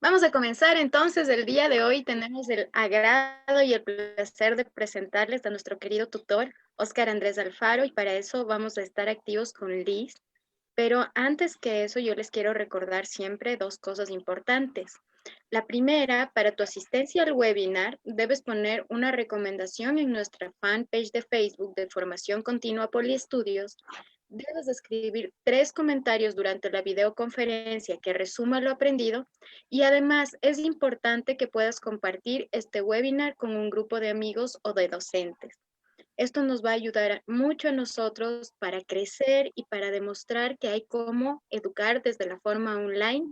Vamos a comenzar entonces el día de hoy. Tenemos el agrado y el placer de presentarles a nuestro querido tutor, Óscar Andrés Alfaro, y para eso vamos a estar activos con Liz. Pero antes que eso, yo les quiero recordar siempre dos cosas importantes. La primera, para tu asistencia al webinar, debes poner una recomendación en nuestra fanpage de Facebook de Formación Continua Poliestudios. Debes escribir 3 comentarios durante la videoconferencia que resuma lo aprendido y además es importante que puedas compartir este webinar con un grupo de amigos o de docentes. Esto nos va a ayudar mucho a nosotros para crecer y para demostrar que hay cómo educar desde la forma online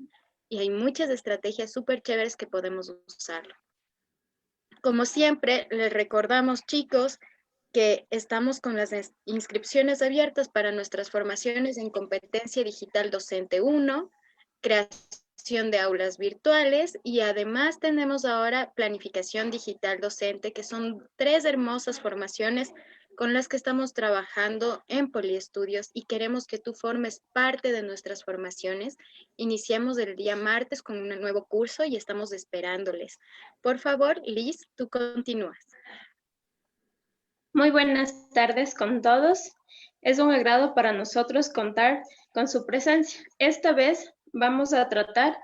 y hay muchas estrategias súper chéveres que podemos usar. Como siempre, les recordamos, chicos, que estamos con las inscripciones abiertas para nuestras formaciones en competencia digital docente 1, creación de aulas virtuales y además tenemos ahora planificación digital docente, que son 3 hermosas formaciones con las que estamos trabajando en Poliestudios y queremos que tú formes parte de nuestras formaciones. Iniciamos el día martes con un nuevo curso y estamos esperándoles. Por favor, Liz, tú continúas. Muy buenas tardes con todos. Es un agrado para nosotros contar con su presencia. Esta vez vamos a tratar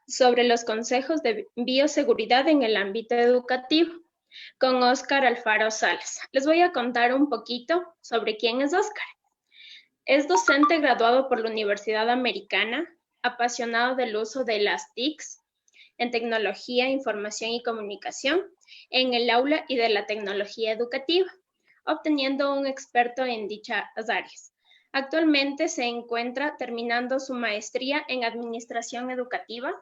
sobre los consejos de bioseguridad en el ámbito educativo con Óscar Alfaro Salas. Les voy a contar un poquito sobre quién es Óscar. Es docente graduado por la Universidad Americana, apasionado del uso de las TICs en tecnología, información y comunicación en el aula y de la tecnología educativa, obteniendo un experto en dichas áreas. Actualmente se encuentra terminando su maestría en Administración Educativa.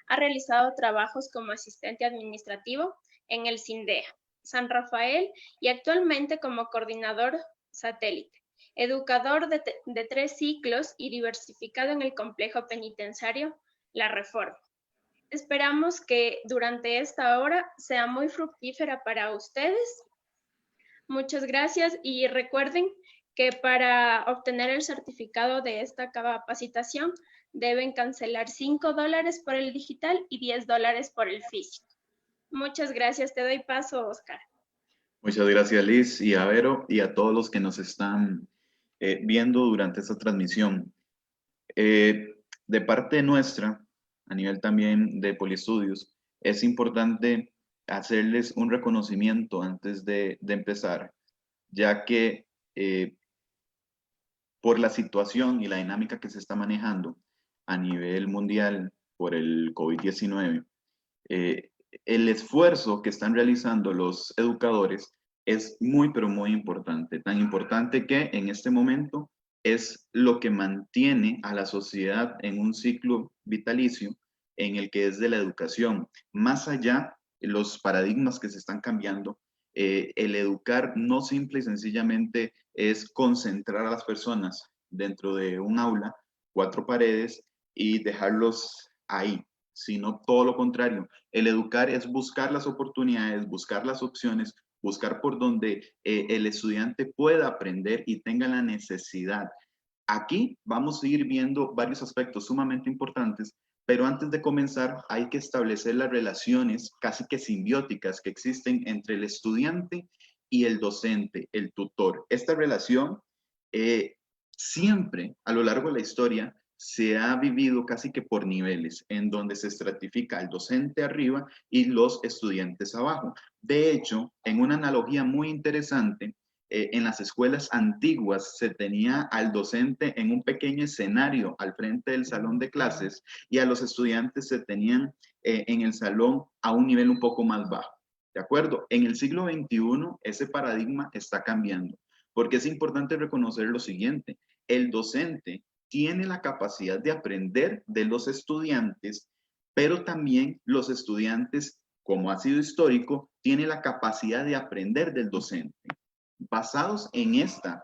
Ha realizado trabajos como asistente administrativo en el CINDEA, San Rafael y actualmente como coordinador satélite, educador de 3 ciclos y diversificado en el complejo penitenciario La Reforma. Esperamos que durante esta hora sea muy fructífera para ustedes. Muchas gracias y recuerden que para obtener el certificado de esta capacitación deben cancelar $5 por el digital y $10 por el físico. Muchas gracias. Te doy paso, Óscar. Muchas gracias, Liz y a Vero y a todos los que nos están viendo durante esta transmisión. De parte nuestra, a nivel también de Poliestudios, es importante hacerles un reconocimiento antes de empezar, ya que por la situación y la dinámica que se está manejando a nivel mundial por el COVID-19, el esfuerzo que están realizando los educadores es muy, pero muy importante. Tan importante que en este momento es lo que mantiene a la sociedad en un ciclo vitalicio en el que es de la educación. Más allá, los paradigmas que se están cambiando, el educar no simple y sencillamente es concentrar a las personas dentro de un aula, 4 paredes y dejarlos ahí, sino todo lo contrario. El educar es buscar las oportunidades, buscar las opciones, buscar por donde el estudiante pueda aprender y tenga la necesidad. Aquí vamos a ir viendo varios aspectos sumamente importantes, pero antes de comenzar hay que establecer las relaciones casi que simbióticas que existen entre el estudiante y el docente, el tutor. Esta relación siempre a lo largo de la historia se ha vivido casi que por niveles, en donde se estratifica el docente arriba y los estudiantes abajo. De hecho, en una analogía muy interesante, en las escuelas antiguas se tenía al docente en un pequeño escenario al frente del salón de clases y a los estudiantes se tenían en el salón a un nivel un poco más bajo. ¿De acuerdo? En el siglo XXI ese paradigma está cambiando, porque es importante reconocer lo siguiente: el docente tiene la capacidad de aprender de los estudiantes, pero también los estudiantes, como ha sido histórico, tienen la capacidad de aprender del docente. Basados en esta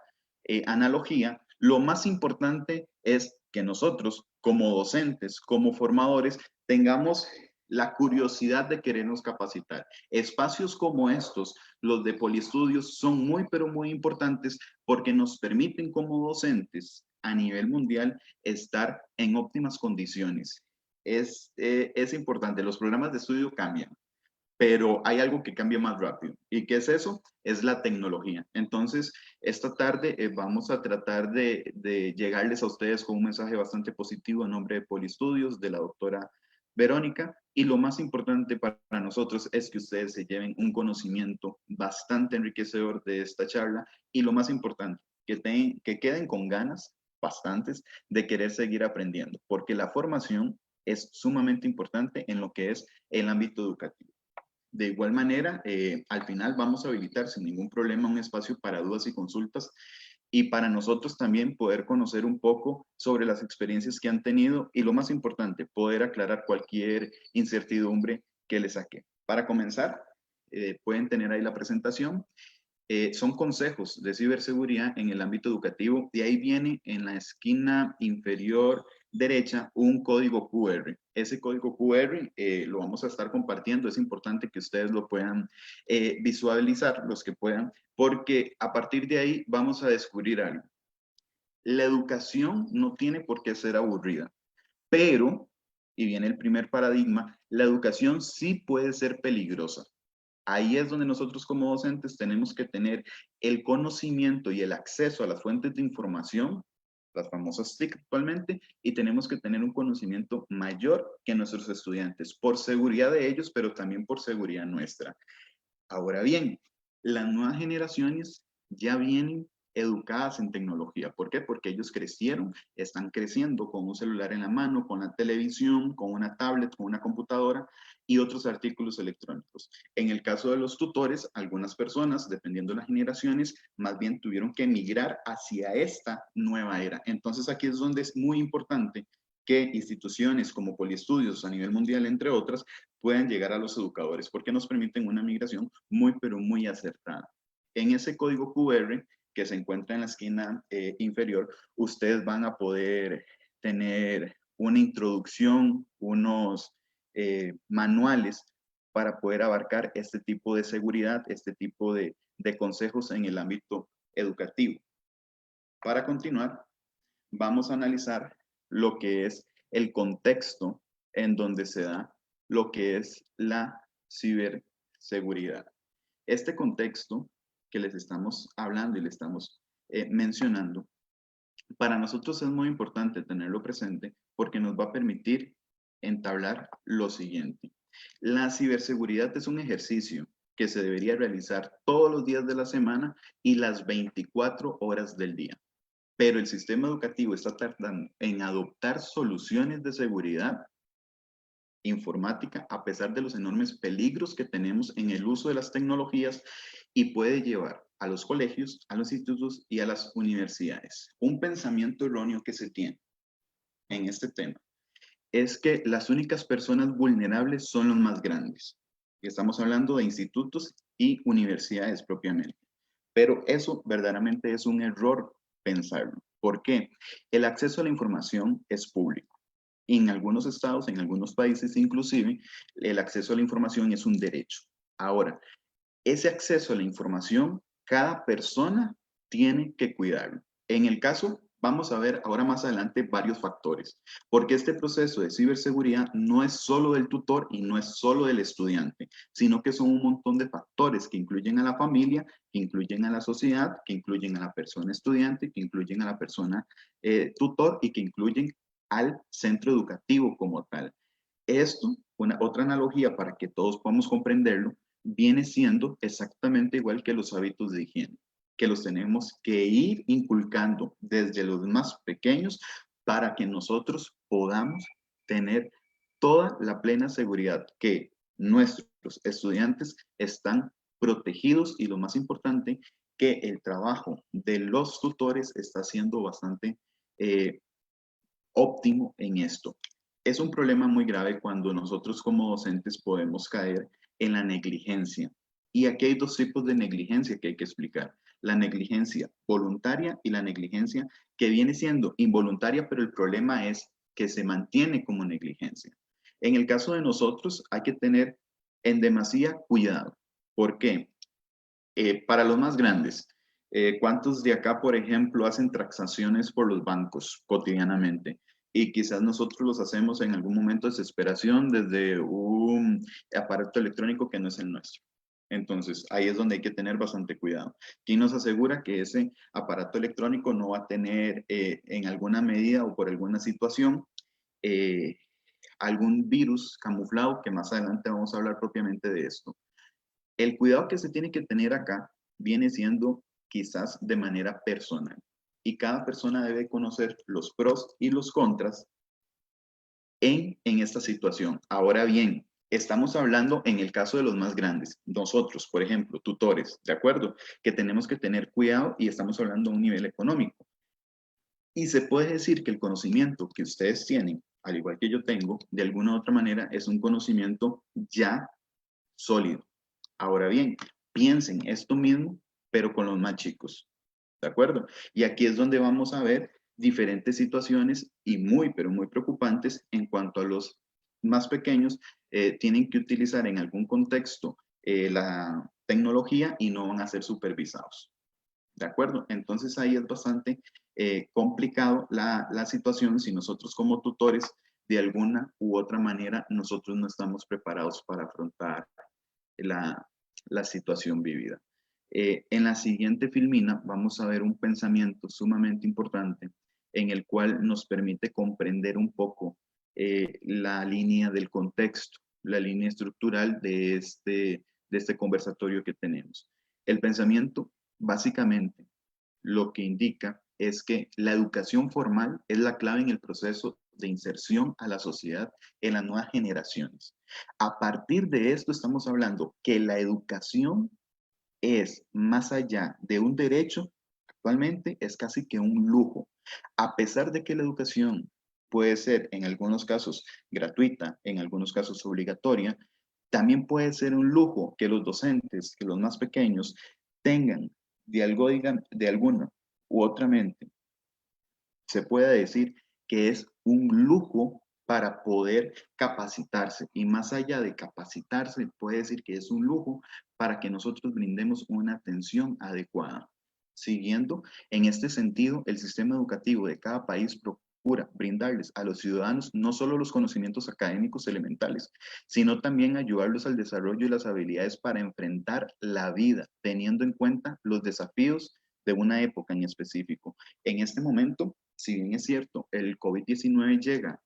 analogía, lo más importante es que nosotros, como docentes, como formadores, tengamos la curiosidad de querernos capacitar. Espacios como estos, los de Poliestudios, son muy, pero muy importantes porque nos permiten como docentes a nivel mundial estar en óptimas condiciones. es importante. Los programas de estudio cambian, pero hay algo que cambia más rápido. ¿Y qué es eso? Es la tecnología. Entonces, esta tarde vamos a tratar de llegarles a ustedes con un mensaje bastante positivo a nombre de Polistudios, de la doctora Verónica. Y lo más importante para nosotros es que ustedes se lleven un conocimiento bastante enriquecedor de esta charla. Y lo más importante, que queden con ganas bastantes de querer seguir aprendiendo, porque la formación es sumamente importante en lo que es el ámbito educativo. De igual manera, al final vamos a habilitar sin ningún problema un espacio para dudas y consultas y para nosotros también poder conocer un poco sobre las experiencias que han tenido y lo más importante, poder aclarar cualquier incertidumbre que les saque. Para comenzar, pueden tener ahí la presentación. Son consejos de ciberseguridad en el ámbito educativo y ahí viene en la esquina inferior derecha un código QR. Ese código QR lo vamos a estar compartiendo. Es importante que ustedes lo puedan visualizar, los que puedan, porque a partir de ahí vamos a descubrir algo. La educación no tiene por qué ser aburrida, pero, y viene el primer paradigma, la educación sí puede ser peligrosa. Ahí es donde nosotros como docentes tenemos que tener el conocimiento y el acceso a las fuentes de información, las famosas TIC actualmente, y tenemos que tener un conocimiento mayor que nuestros estudiantes, por seguridad de ellos, pero también por seguridad nuestra. Ahora bien, las nuevas generaciones ya vienen educadas en tecnología. ¿Por qué? Porque ellos crecieron, están creciendo con un celular en la mano, con la televisión, con una tablet, con una computadora y otros artículos electrónicos. En el caso de los tutores, algunas personas, dependiendo de las generaciones, más bien tuvieron que migrar hacia esta nueva era. Entonces aquí es donde es muy importante que instituciones como Poliestudios a nivel mundial, entre otras, puedan llegar a los educadores, porque nos permiten una migración muy, pero muy acertada. En ese código QR que se encuentra en la esquina inferior, ustedes van a poder tener una introducción, unos manuales para poder abarcar este tipo de seguridad, este tipo de consejos en el ámbito educativo. Para continuar, vamos a analizar lo que es el contexto en donde se da lo que es la ciberseguridad. Este contexto que les estamos hablando y les estamos mencionando, para nosotros es muy importante tenerlo presente porque nos va a permitir entablar lo siguiente. La ciberseguridad es un ejercicio que se debería realizar todos los días de la semana y las 24 horas del día. Pero el sistema educativo está tardando en adoptar soluciones de seguridad informática a pesar de los enormes peligros que tenemos en el uso de las tecnologías y puede llevar a los colegios, a los institutos y a las universidades. Un pensamiento erróneo que se tiene en este tema es que las únicas personas vulnerables son los más grandes. Y estamos hablando de institutos y universidades propiamente. Pero eso verdaderamente es un error pensarlo. ¿Por qué? El acceso a la información es público. En algunos estados, en algunos países inclusive, el acceso a la información es un derecho. Ahora, ese acceso a la información, cada persona tiene que cuidarlo. En el caso, vamos a ver ahora más adelante varios factores, porque este proceso de ciberseguridad no es solo del tutor y no es solo del estudiante, sino que son un montón de factores que incluyen a la familia, que incluyen a la sociedad, que incluyen a la persona estudiante, que incluyen a la persona tutor y que incluyen al centro educativo como tal. Esto, otra analogía para que todos podamos comprenderlo, viene siendo exactamente igual que los hábitos de higiene, que los tenemos que ir inculcando desde los más pequeños para que nosotros podamos tener toda la plena seguridad que nuestros estudiantes están protegidos y lo más importante, que el trabajo de los tutores está siendo bastante óptimo en esto. Es un problema muy grave cuando nosotros como docentes podemos caer en la negligencia. Y aquí hay dos tipos de negligencia que hay que explicar. La negligencia voluntaria y la negligencia que viene siendo involuntaria, pero el problema es que se mantiene como negligencia. En el caso de nosotros hay que tener en demasía cuidado. ¿Por qué? Para los más grandes, ¿cuántos de acá, por ejemplo, hacen transacciones por los bancos cotidianamente? y quizás nosotros los hacemos en algún momento de desesperación desde un aparato electrónico que no es el nuestro. Entonces, ahí es donde hay que tener bastante cuidado. ¿Quién nos asegura que ese aparato electrónico no va a tener en alguna medida o por alguna situación eh, algún virus camuflado, que más adelante vamos a hablar propiamente de esto? El cuidado que se tiene que tener acá viene siendo quizás de manera personal, y cada persona debe conocer los pros y los contras en esta situación. Ahora bien, estamos hablando en el caso de los más grandes, nosotros, por ejemplo, tutores, ¿de acuerdo? Que tenemos que tener cuidado y estamos hablando a un nivel económico. Y se puede decir que el conocimiento que ustedes tienen, al igual que yo tengo, de alguna u otra manera es un conocimiento ya sólido. Ahora bien, piensen esto mismo, pero con los más chicos, ¿de acuerdo? Y aquí es donde vamos a ver diferentes situaciones y muy, pero muy preocupantes en cuanto a los más pequeños. Tienen que utilizar en algún contexto la tecnología y no van a ser supervisados, ¿de acuerdo? Entonces ahí es bastante complicado la situación si nosotros como tutores de alguna u otra manera nosotros no estamos preparados para afrontar la situación vivida. En la siguiente filmina vamos a ver un pensamiento sumamente importante en el cual nos permite comprender un poco la línea del contexto, la línea estructural de este conversatorio que tenemos. El pensamiento básicamente lo que indica es que la educación formal es la clave en el proceso de inserción a la sociedad en las nuevas generaciones. A partir de esto estamos hablando que la educación es más allá de un derecho, actualmente es casi que un lujo. A pesar de que la educación puede ser en algunos casos gratuita, en algunos casos obligatoria, también puede ser un lujo que los docentes, que los más pequeños tengan de algo, digan, de alguna u otra mente. Se puede decir que es un lujo para poder capacitarse, y más allá de capacitarse, puede decir que es un lujo para que nosotros brindemos una atención adecuada. Siguiendo, en este sentido, el sistema educativo de cada país procura brindarles a los ciudadanos no solo los conocimientos académicos elementales, sino también ayudarlos al desarrollo y las habilidades para enfrentar la vida, teniendo en cuenta los desafíos de una época en específico. En este momento, si bien es cierto, el COVID-19 llega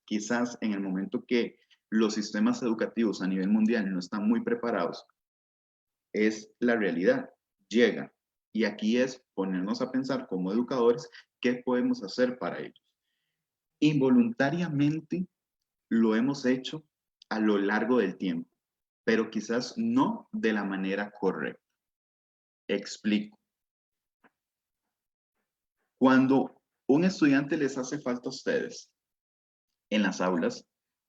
quizás en el momento que los sistemas educativos a nivel mundial no están muy preparados, es la realidad, llega. Y aquí es ponernos a pensar como educadores qué podemos hacer para ellos. Involuntariamente lo hemos hecho a lo largo del tiempo, pero quizás no de la manera correcta. Explico. Cuando un estudiante les hace falta a ustedes en las aulas,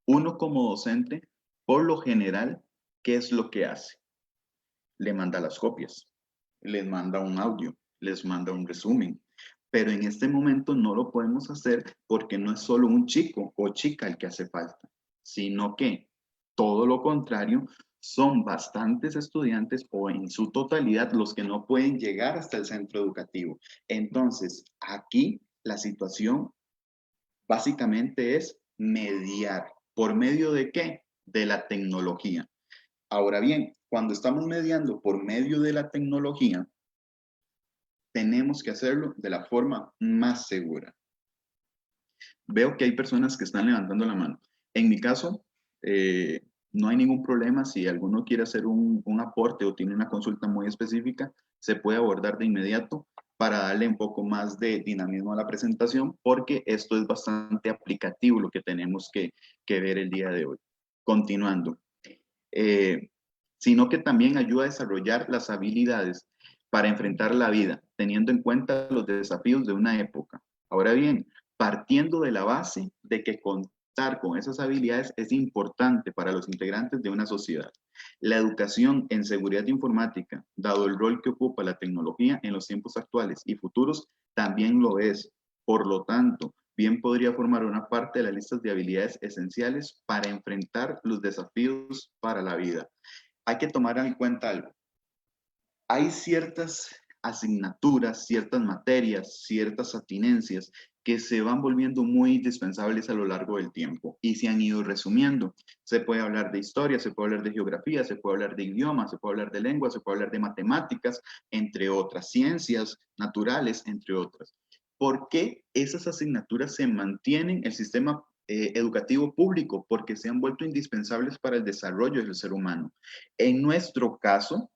uno como docente, por lo general, ¿qué es lo que hace? Le manda las copias, les manda un audio, les manda un resumen. Pero en este momento no lo podemos hacer porque no es solo un chico o chica el que hace falta, sino que todo lo contrario, son bastantes estudiantes o en su totalidad los que no pueden llegar hasta el centro educativo. Entonces, aquí la situación básicamente es mediar. ¿Por medio de qué? De la tecnología. Ahora bien, cuando estamos mediando por medio de la tecnología, tenemos que hacerlo de la forma más segura. Veo que hay personas que están levantando la mano. En mi caso, no hay ningún problema. Si alguno quiere hacer un aporte o tiene una consulta muy específica, se puede abordar de inmediato para darle un poco más de dinamismo a la presentación, porque esto es bastante aplicativo lo que tenemos que ver el día de hoy. Continuando. Sino que también ayuda a desarrollar las habilidades para enfrentar la vida, teniendo en cuenta los desafíos de una época. Ahora bien, partiendo de la base de que contar con esas habilidades es importante para los integrantes de una sociedad. La educación en seguridad informática, dado el rol que ocupa la tecnología en los tiempos actuales y futuros, también lo es. Por lo tanto, bien podría formar una parte de las listas de habilidades esenciales para enfrentar los desafíos para la vida. Hay que tomar en cuenta algo. Hay ciertas asignaturas, ciertas materias, ciertas atinencias que se van volviendo muy indispensables a lo largo del tiempo y se han ido resumiendo. Se puede hablar de historia, se puede hablar de geografía, se puede hablar de idiomas, se puede hablar de lengua, se puede hablar de matemáticas, entre otras, ciencias naturales, entre otras. ¿Por qué esas asignaturas se mantienen en el sistema educativo público? Porque se han vuelto indispensables para el desarrollo del ser humano. En nuestro caso,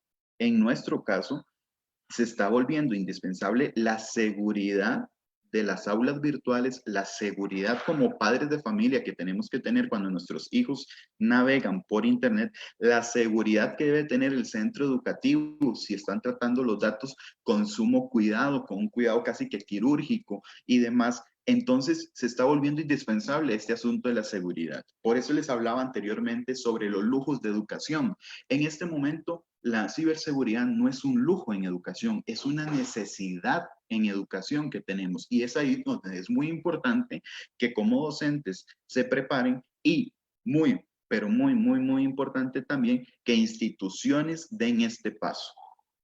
se está volviendo indispensable la seguridad de las aulas virtuales, la seguridad como padres de familia que tenemos que tener cuando nuestros hijos navegan por Internet, la seguridad que debe tener el centro educativo si están tratando los datos con sumo cuidado, con un cuidado casi que quirúrgico y demás. Entonces se está volviendo indispensable este asunto de la seguridad. Por eso les hablaba anteriormente sobre los lujos de educación. En este momento, la ciberseguridad no es un lujo en educación, es una necesidad en educación que tenemos. Y es ahí donde es muy importante que como docentes se preparen y pero muy importante también que instituciones den este paso.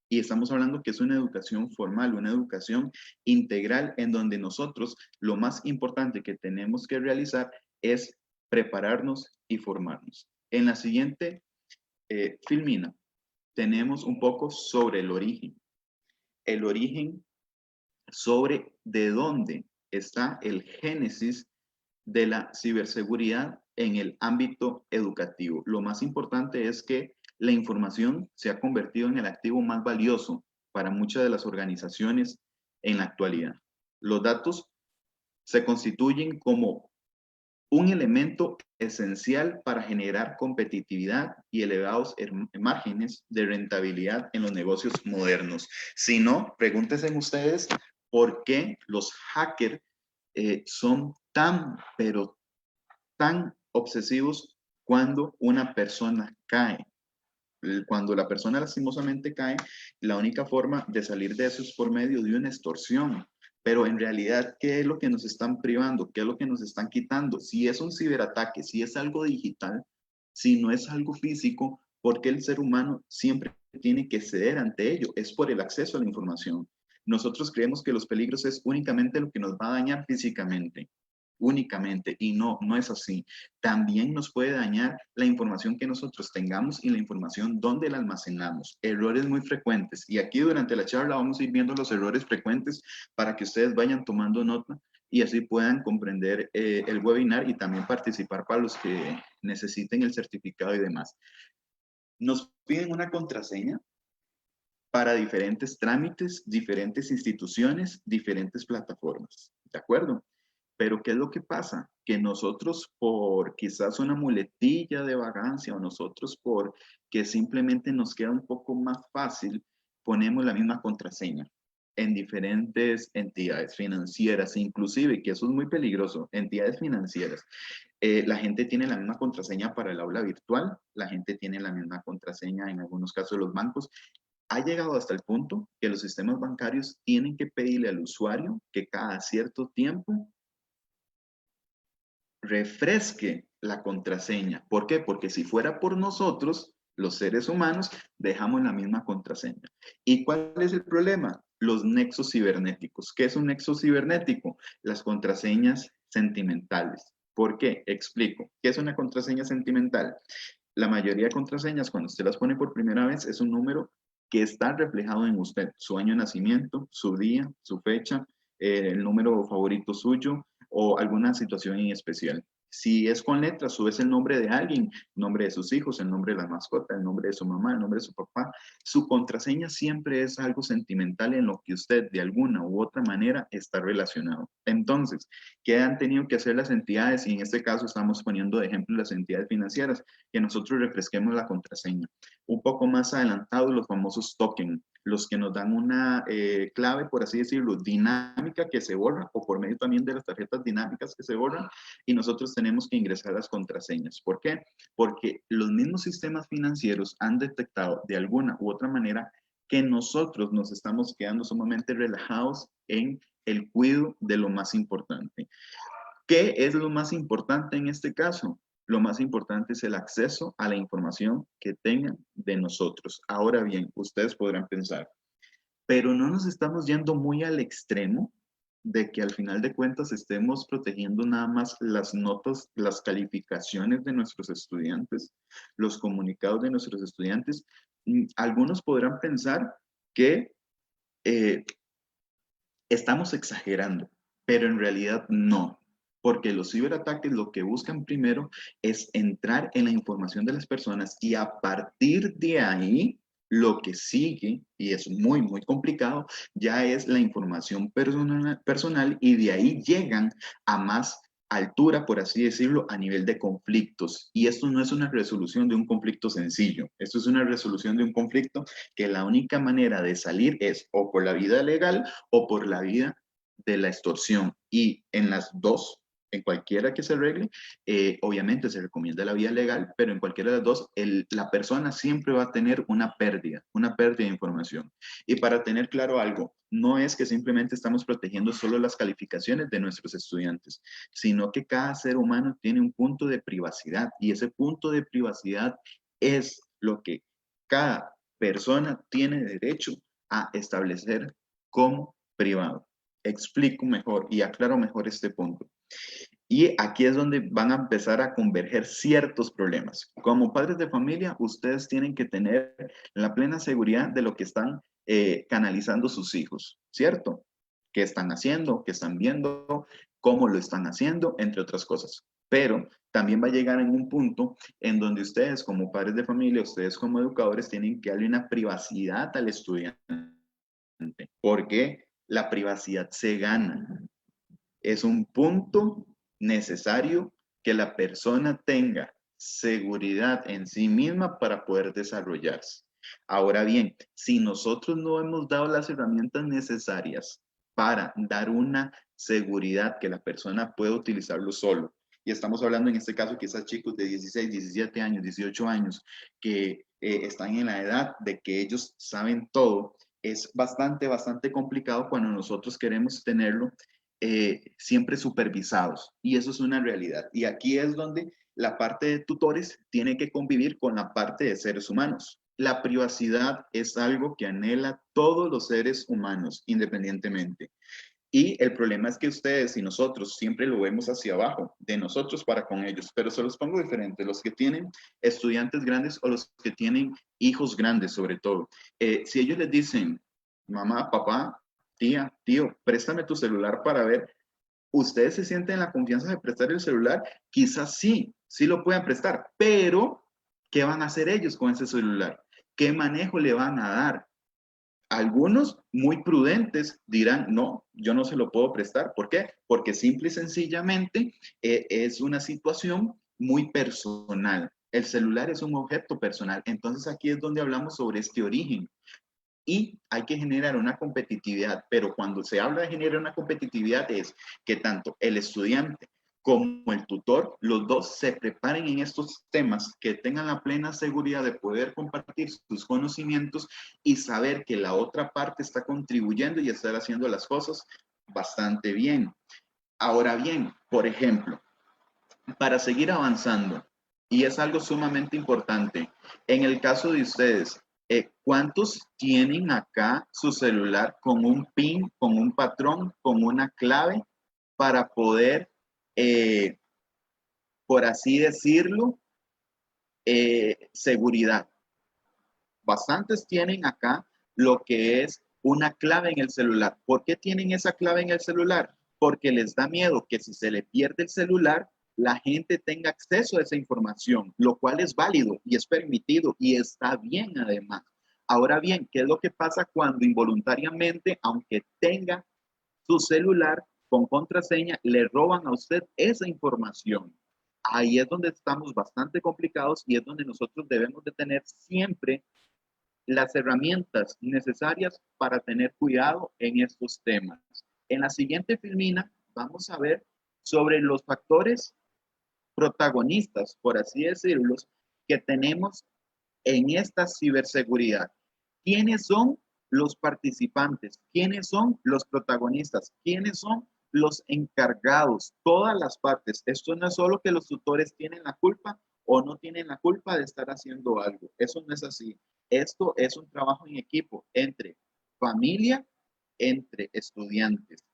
Y estamos hablando que es una educación formal, una educación integral en donde nosotros lo más importante que tenemos que realizar es prepararnos y formarnos. En la siguiente filmina tenemos un poco sobre el origen sobre de dónde está el génesis de la ciberseguridad en el ámbito educativo. Lo más importante es que la información se ha convertido en el activo más valioso para muchas de las organizaciones en la actualidad. Los datos se constituyen como un elemento esencial para generar competitividad y elevados márgenes de rentabilidad en los negocios modernos. Si no, pregúntense ustedes por qué los hackers son pero tan obsesivos cuando una persona cae. Cuando la persona lastimosamente cae, la única forma de salir de eso es por medio de una extorsión. Pero en realidad, ¿qué es lo que nos están privando? ¿Qué es lo que nos están quitando? Si es un ciberataque, si es algo digital, si no es algo físico, ¿por qué el ser humano siempre tiene que ceder ante ello? Es por el acceso a la información. Nosotros creemos que los peligros es únicamente lo que nos va a dañar físicamente, únicamente, y no es así. También nos puede dañar la información que nosotros tengamos y la información donde la almacenamos. Errores muy frecuentes. Y aquí durante la charla vamos a ir viendo los errores frecuentes para que ustedes vayan tomando nota y así puedan comprender el webinar y también participar para los que necesiten el certificado y demás. Nos piden una contraseña para diferentes trámites, diferentes instituciones, diferentes plataformas. ¿De acuerdo? Pero ¿qué es lo que pasa? Que nosotros por quizás una muletilla de vagancia o nosotros por que simplemente nos queda un poco más fácil, ponemos la misma contraseña en diferentes entidades financieras, inclusive, que eso es muy peligroso, entidades financieras. La gente tiene la misma contraseña para el aula virtual, la gente tiene la misma contraseña en algunos casos de los bancos. Ha llegado hasta el punto que los sistemas bancarios tienen que pedirle al usuario que cada cierto tiempo refresque la contraseña. ¿Por qué? Porque si fuera por nosotros, los seres humanos, dejamos la misma contraseña. ¿Y cuál es el problema? Los nexos cibernéticos. ¿Qué es un nexo cibernético? Las contraseñas sentimentales. ¿Por qué? Explico. ¿Qué es una contraseña sentimental? La mayoría de contraseñas, cuando usted las pone por primera vez, es un número que está reflejado en usted, su año de nacimiento, su día, su fecha, el número favorito suyo o alguna situación en especial. Si es con letras, subes el nombre de alguien, el nombre de sus hijos, el nombre de la mascota, el nombre de su mamá, el nombre de su papá. Su contraseña siempre es algo sentimental en lo que usted de alguna u otra manera está relacionado. Entonces, ¿qué han tenido que hacer las entidades? Y en este caso estamos poniendo de ejemplo las entidades financieras, que nosotros refresquemos la contraseña. Un poco más adelantado, los famosos tokens, los que nos dan una clave, por así decirlo, dinámica que se borra, o por medio también de las tarjetas dinámicas que se borran, y nosotros tenemos que ingresar las contraseñas. ¿Por qué? Porque los mismos sistemas financieros han detectado de alguna u otra manera que nosotros nos estamos quedando sumamente relajados en el cuidado de lo más importante. ¿Qué es lo más importante en este caso? Lo más importante es el acceso a la información que tengan de nosotros. Ahora bien, ustedes podrán pensar, pero no nos estamos yendo muy al extremo de que al final de cuentas estemos protegiendo nada más las notas, las calificaciones de nuestros estudiantes, los comunicados de nuestros estudiantes. Algunos podrán pensar que eh, estamos exagerando, pero en realidad no, porque los ciberataques lo que buscan primero es entrar en la información de las personas y a partir de ahí lo que sigue, y es muy, muy complicado, ya es la información personal y de ahí llegan a más altura, por así decirlo, a nivel de conflictos. Y esto no es una resolución de un conflicto sencillo, esto es una resolución de un conflicto que la única manera de salir es o por la vía legal o por la vía de la extorsión. Y en las dos, en cualquiera que se arregle, obviamente se recomienda la vía legal, pero en cualquiera de las dos, la persona siempre va a tener una pérdida de información. Y para tener claro algo, no es que simplemente estamos protegiendo solo las calificaciones de nuestros estudiantes, sino que cada ser humano tiene un punto de privacidad y ese punto de privacidad es lo que cada persona tiene derecho a establecer como privado. Explico mejor y aclaro mejor este punto. Y aquí es donde van a empezar a converger ciertos problemas. Como padres de familia, ustedes tienen que tener la plena seguridad de lo que están canalizando sus hijos, ¿cierto? ¿Qué están haciendo? ¿Qué están viendo? ¿Cómo lo están haciendo? Entre otras cosas. Pero también va a llegar en un punto en donde ustedes como padres de familia, ustedes como educadores, tienen que darle una privacidad al estudiante, porque la privacidad se gana. Es un punto necesario que la persona tenga seguridad en sí misma para poder desarrollarse. Ahora bien, si nosotros no hemos dado las herramientas necesarias para dar una seguridad que la persona pueda utilizarlo solo, y estamos hablando en este caso quizás chicos de 16, 17 años, 18 años, que están en la edad de que ellos saben todo, es bastante complicado cuando nosotros queremos tenerlo siempre supervisados. Y eso es una realidad. Y aquí es donde la parte de tutores tiene que convivir con la parte de seres humanos. La privacidad es algo que anhela todos los seres humanos, independientemente. Y el problema es que ustedes y nosotros siempre lo vemos hacia abajo, de nosotros para con ellos, pero se los pongo diferente, los que tienen estudiantes grandes o los que tienen hijos grandes sobre todo. Si ellos les dicen, mamá, papá, tía, tío, préstame tu celular para ver, ustedes se sienten la confianza de prestar el celular, quizás sí lo puedan prestar, pero ¿qué van a hacer ellos con ese celular? ¿Qué manejo le van a dar? Algunos muy prudentes dirán, no, yo no se lo puedo prestar. ¿Por qué? Porque simple y sencillamente es una situación muy personal. El celular es un objeto personal. Entonces aquí es donde hablamos sobre este origen. Y hay que generar una competitividad, pero cuando se habla de generar una competitividad es que tanto el estudiante como el tutor, los dos se preparen en estos temas, que tengan la plena seguridad de poder compartir sus conocimientos y saber que la otra parte está contribuyendo y estar haciendo las cosas bastante bien. Ahora bien, por ejemplo, para seguir avanzando, y es algo sumamente importante, en el caso de ustedes, ¿cuántos tienen acá su celular con un PIN, con un patrón, con una clave para poder, eh, por así decirlo, seguridad? Bastantes tienen acá lo que es una clave en el celular. ¿Por qué tienen esa clave en el celular? Porque les da miedo que si se le pierde el celular, la gente tenga acceso a esa información, lo cual es válido y es permitido y está bien además. Ahora bien, ¿qué es lo que pasa cuando involuntariamente, aunque tenga su celular con contraseña, le roban a usted esa información? Ahí es donde estamos bastante complicados y es donde nosotros debemos de tener siempre las herramientas necesarias para tener cuidado en estos temas. En la siguiente filmina vamos a ver sobre los factores protagonistas, por así decirlos, que tenemos en esta ciberseguridad. ¿Quiénes son los participantes? ¿Quiénes son los protagonistas? ¿Quiénes son los encargados? Todas las partes. Esto no es solo que los tutores tienen la culpa o no tienen la culpa de estar haciendo algo. Eso no es así. Esto es un trabajo en equipo entre familia, entre estudiantes.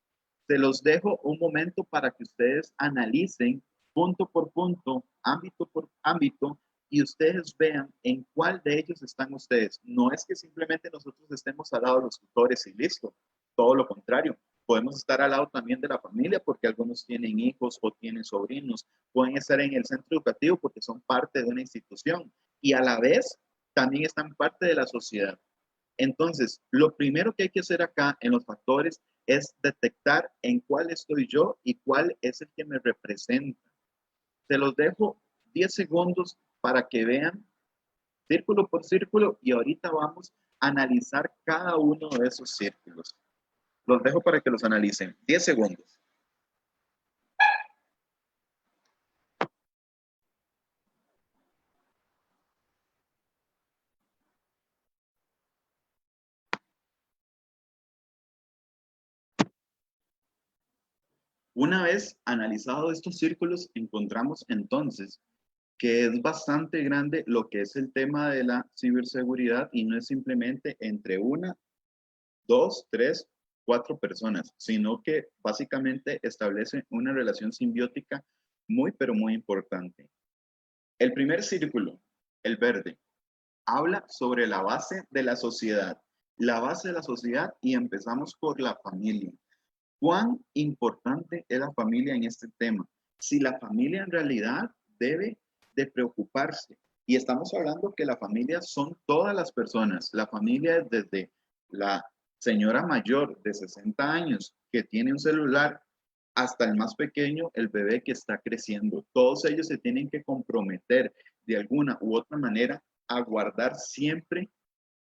Se los dejo un momento para que ustedes analicen punto por punto, ámbito por ámbito, y ustedes vean en cuál de ellos están ustedes. No es que simplemente nosotros estemos al lado de los tutores y listo, todo lo contrario. Podemos estar al lado también de la familia porque algunos tienen hijos o tienen sobrinos. Pueden estar en el centro educativo porque son parte de una institución y a la vez también están parte de la sociedad. Entonces, lo primero que hay que hacer acá en los factores es detectar en cuál estoy yo y cuál es el que me representa. Se los dejo 10 segundos para que vean círculo por círculo y ahorita vamos a analizar cada uno de esos círculos. Los dejo para que los analicen. 10 segundos. Una vez analizados estos círculos, encontramos entonces que es bastante grande lo que es el tema de la ciberseguridad y no es simplemente entre una, dos, tres, cuatro personas, sino que básicamente establece una relación simbiótica muy, pero muy importante. El primer círculo, el verde, habla sobre la base de la sociedad. La base de la sociedad y empezamos por la familia. ¿Cuán importante es la familia en este tema? Si la familia en realidad debe de preocuparse. Y estamos hablando que la familia son todas las personas. La familia es desde la señora mayor de 60 años que tiene un celular hasta el más pequeño, el bebé que está creciendo. Todos ellos se tienen que comprometer de alguna u otra manera a guardar siempre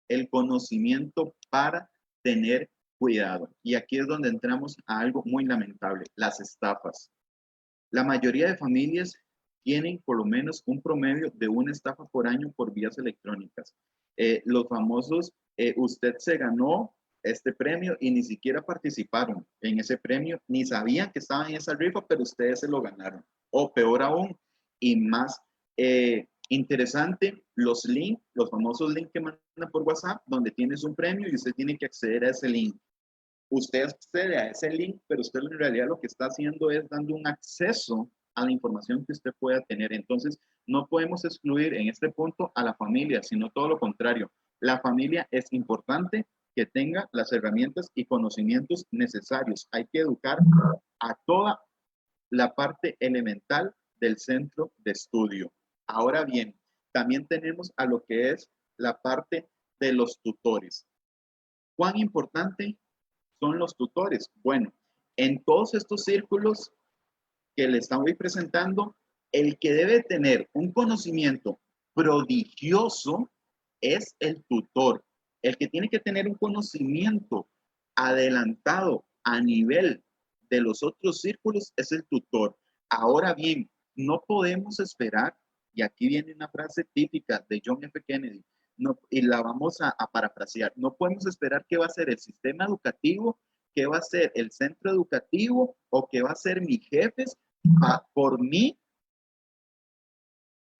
el conocimiento para tener cuidado. Y aquí es donde entramos a algo muy lamentable, las estafas. La mayoría de familias tienen por lo menos un promedio de una estafa por año por vías electrónicas. Los famosos, usted se ganó este premio y ni siquiera participaron en ese premio, ni sabían que estaban en esa rifa, pero ustedes se lo ganaron. O peor aún, y más interesante, los links, los famosos links que mandan por WhatsApp, donde tienes un premio y usted tiene que acceder a ese link. Usted accede a ese link, pero usted en realidad lo que está haciendo es dando un acceso a la información que usted pueda tener. Entonces, no podemos excluir en este punto a la familia, sino todo lo contrario. La familia es importante que tenga las herramientas y conocimientos necesarios. Hay que educar a toda la parte elemental del centro de estudio. Ahora bien, también tenemos a lo que es la parte de los tutores. ¿Cuán importante son los tutores? Bueno, en todos estos círculos que le estamos presentando, el que debe tener un conocimiento prodigioso es el tutor. El que tiene que tener un conocimiento adelantado a nivel de los otros círculos es el tutor. Ahora bien, no podemos esperar, y aquí viene una frase típica de John F. Kennedy, no, y la vamos a parafrasear, no podemos esperar qué va a ser el sistema educativo, qué va a ser el centro educativo o qué va a ser mis jefes por mí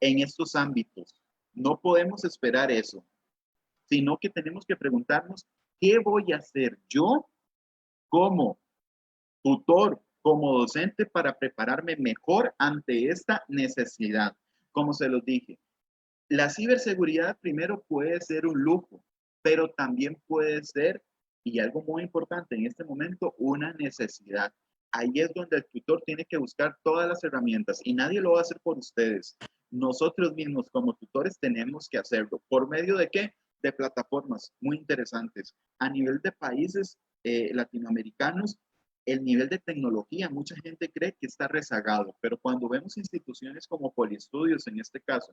en estos ámbitos. No podemos esperar eso, sino que tenemos que preguntarnos, ¿qué voy a hacer yo como tutor, como docente para prepararme mejor ante esta necesidad? Como se los dije, la ciberseguridad primero puede ser un lujo, pero también puede ser, y algo muy importante en este momento, una necesidad. Ahí es donde el tutor tiene que buscar todas las herramientas y nadie lo va a hacer por ustedes. Nosotros mismos como tutores tenemos que hacerlo. ¿Por medio de qué? De plataformas muy interesantes. A nivel de países latinoamericanos, el nivel de tecnología, mucha gente cree que está rezagado, pero cuando vemos instituciones como Poliestudios en este caso,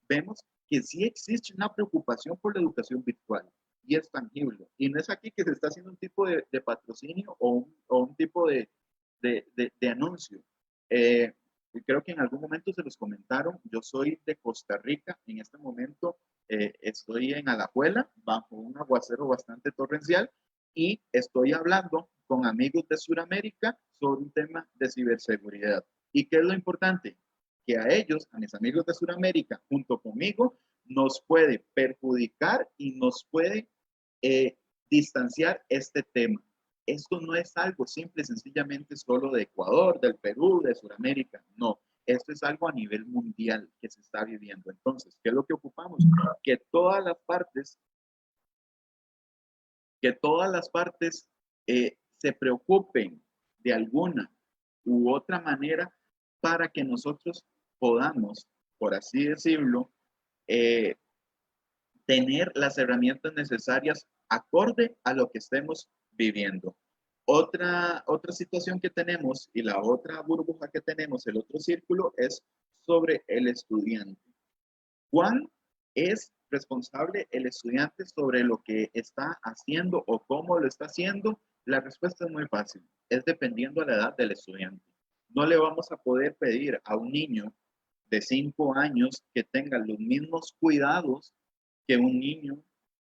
vemos que sí existe una preocupación por la educación virtual y es tangible. Y no es aquí que se está haciendo un tipo de patrocinio o un tipo de anuncio. Creo que en algún momento se los comentaron, yo soy de Costa Rica, en este momento estoy en Alajuela, bajo un aguacero bastante torrencial, y estoy hablando con amigos de Sudamérica sobre un tema de ciberseguridad. ¿Y qué es lo importante? Que a ellos, a mis amigos de Sudamérica, junto conmigo, nos puede perjudicar y nos puede distanciar este tema. Esto no es algo simple, sencillamente solo de Ecuador, del Perú, de Sudamérica. No, esto es algo a nivel mundial que se está viviendo. Entonces, ¿qué es lo que ocupamos? Que todas las partes, se preocupen de alguna u otra manera para que nosotros podamos, por así decirlo, eh, tener las herramientas necesarias acorde a lo que estemos viviendo. Otra situación que tenemos y la otra burbuja que tenemos, el otro círculo, es sobre el estudiante. ¿Cuán es responsable el estudiante sobre lo que está haciendo o cómo lo está haciendo? La respuesta es muy fácil. Es dependiendo de la edad del estudiante. No le vamos a poder pedir a un niño de 5 años que tenga los mismos cuidados que un niño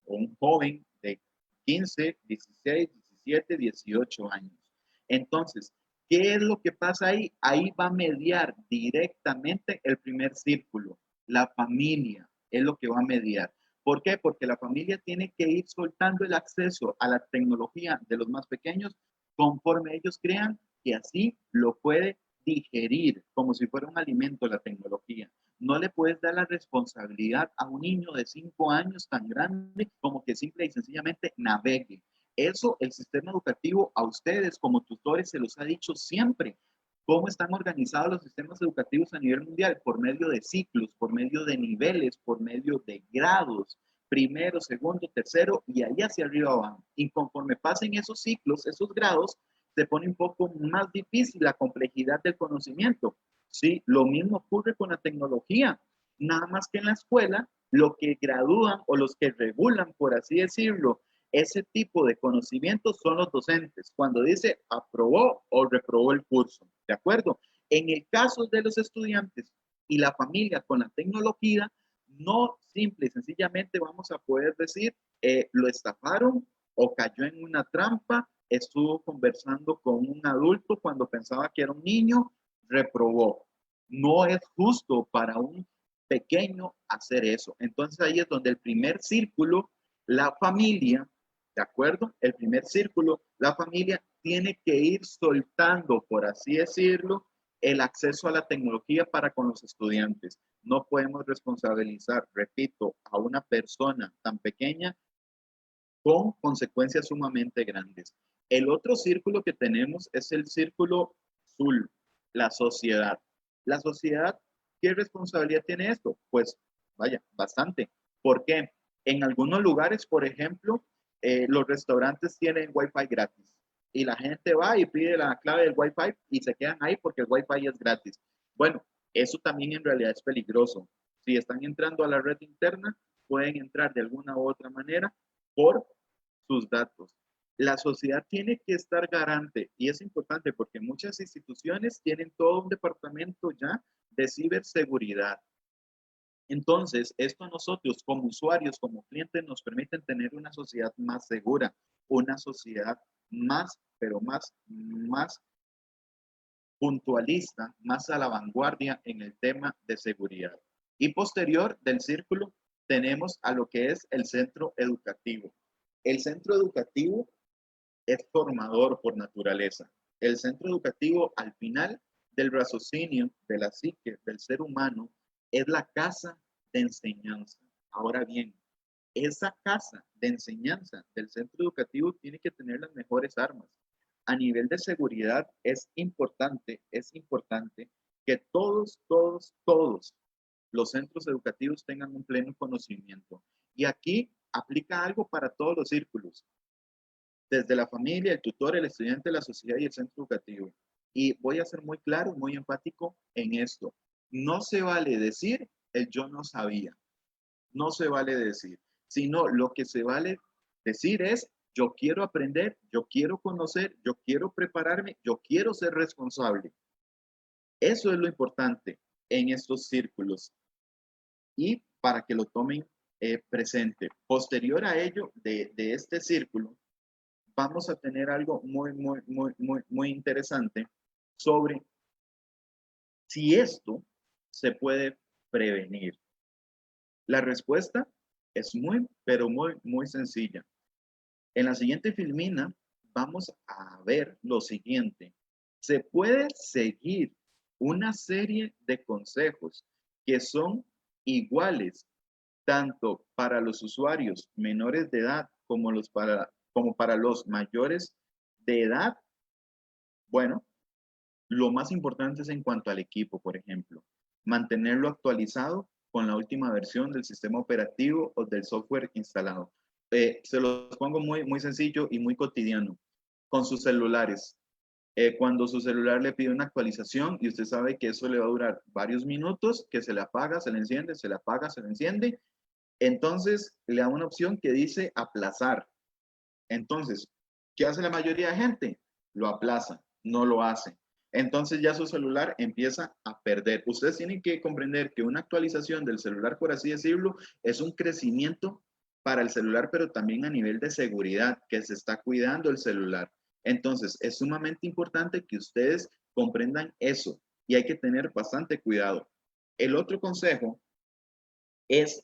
o un joven de 15, 16, 17, 18 años. Entonces, ¿qué es lo que pasa ahí? Ahí va a mediar directamente el primer círculo. La familia es lo que va a mediar. ¿Por qué? Porque la familia tiene que ir soltando el acceso a la tecnología de los más pequeños conforme ellos crean que así lo puede digerir como si fuera un alimento la tecnología. No le puedes dar la responsabilidad a un niño de 5 años tan grande como que simple y sencillamente navegue. Eso el sistema educativo a ustedes como tutores se los ha dicho siempre. ¿Cómo están organizados los sistemas educativos a nivel mundial? Por medio de ciclos, por medio de niveles, por medio de grados, primero, segundo, tercero, y ahí hacia arriba van. Y conforme pasen esos ciclos, esos grados, se pone un poco más difícil la complejidad del conocimiento. Sí, lo mismo ocurre con la tecnología. Nada más que en la escuela, lo que gradúan o los que regulan, por así decirlo, ese tipo de conocimientos son los docentes, cuando dice aprobó o reprobó el curso, ¿de acuerdo? En el caso de los estudiantes y la familia con la tecnología, no simple y sencillamente vamos a poder decir, lo estafaron o cayó en una trampa, estuvo conversando con un adulto cuando pensaba que era un niño, reprobó. No es justo para un pequeño hacer eso. Entonces ahí es donde el primer círculo, la familia, ¿de acuerdo? El primer círculo, la familia tiene que ir soltando, por así decirlo, el acceso a la tecnología para con los estudiantes. No podemos responsabilizar, repito, a una persona tan pequeña con consecuencias sumamente grandes. El otro círculo que tenemos es el círculo azul, la sociedad. La sociedad, ¿qué responsabilidad tiene esto? Pues vaya, bastante. ¿Por qué? En algunos lugares, por ejemplo, los restaurantes tienen Wi-Fi gratis y la gente va y pide la clave del Wi-Fi y se quedan ahí porque el Wi-Fi es gratis. Bueno, eso también en realidad es peligroso. Si están entrando a la red interna, pueden entrar de alguna u otra manera por sus datos. La sociedad tiene que estar garante y es importante porque muchas instituciones tienen todo un departamento ya de ciberseguridad. Entonces, esto a nosotros como usuarios, como clientes, nos permite tener una sociedad más segura, una sociedad más, pero más puntualista, más a la vanguardia en el tema de seguridad. Y posterior del círculo tenemos a lo que es el centro educativo. El centro educativo es formador por naturaleza. El centro educativo, al final del raciocinio, de la psique, del ser humano, es la casa de enseñanza. Ahora bien, esa casa de enseñanza del centro educativo tiene que tener las mejores armas. A nivel de seguridad es importante que todos los centros educativos tengan un pleno conocimiento. Y aquí aplica algo para todos los círculos desde la familia, el tutor, el estudiante, la sociedad y el centro educativo. Y voy a ser muy claro, muy enfático en esto. No se vale decir el yo no sabía. No se vale decir, sino lo que se vale decir es yo quiero aprender, yo quiero conocer, yo quiero prepararme, yo quiero ser responsable. Eso es lo importante en estos círculos y para que lo tomen presente. Posterior a ello, de este círculo, vamos a tener algo muy interesante sobre si esto se puede prevenir. La respuesta es muy sencilla. En la siguiente filmina vamos a ver lo siguiente. Se puede seguir una serie de consejos que son iguales tanto para los usuarios menores de edad como para los mayores de edad. Bueno, lo más importante es en cuanto al equipo, por ejemplo, mantenerlo actualizado con la última versión del sistema operativo o del software instalado. Se los pongo muy sencillo y muy cotidiano. Con sus celulares. Cuando su celular le pide una actualización y usted sabe que eso le va a durar varios minutos, que se le apaga, se le enciende, se le apaga, se le enciende, entonces le da una opción que dice aplazar. Entonces, ¿qué hace la mayoría de gente? Lo aplaza, no lo hace. Entonces ya su celular empieza a perder. Ustedes tienen que comprender que una actualización del celular, por así decirlo, es un crecimiento para el celular, pero también a nivel de seguridad, que se está cuidando el celular. Entonces, es sumamente importante que ustedes comprendan eso y hay que tener bastante cuidado. El otro consejo es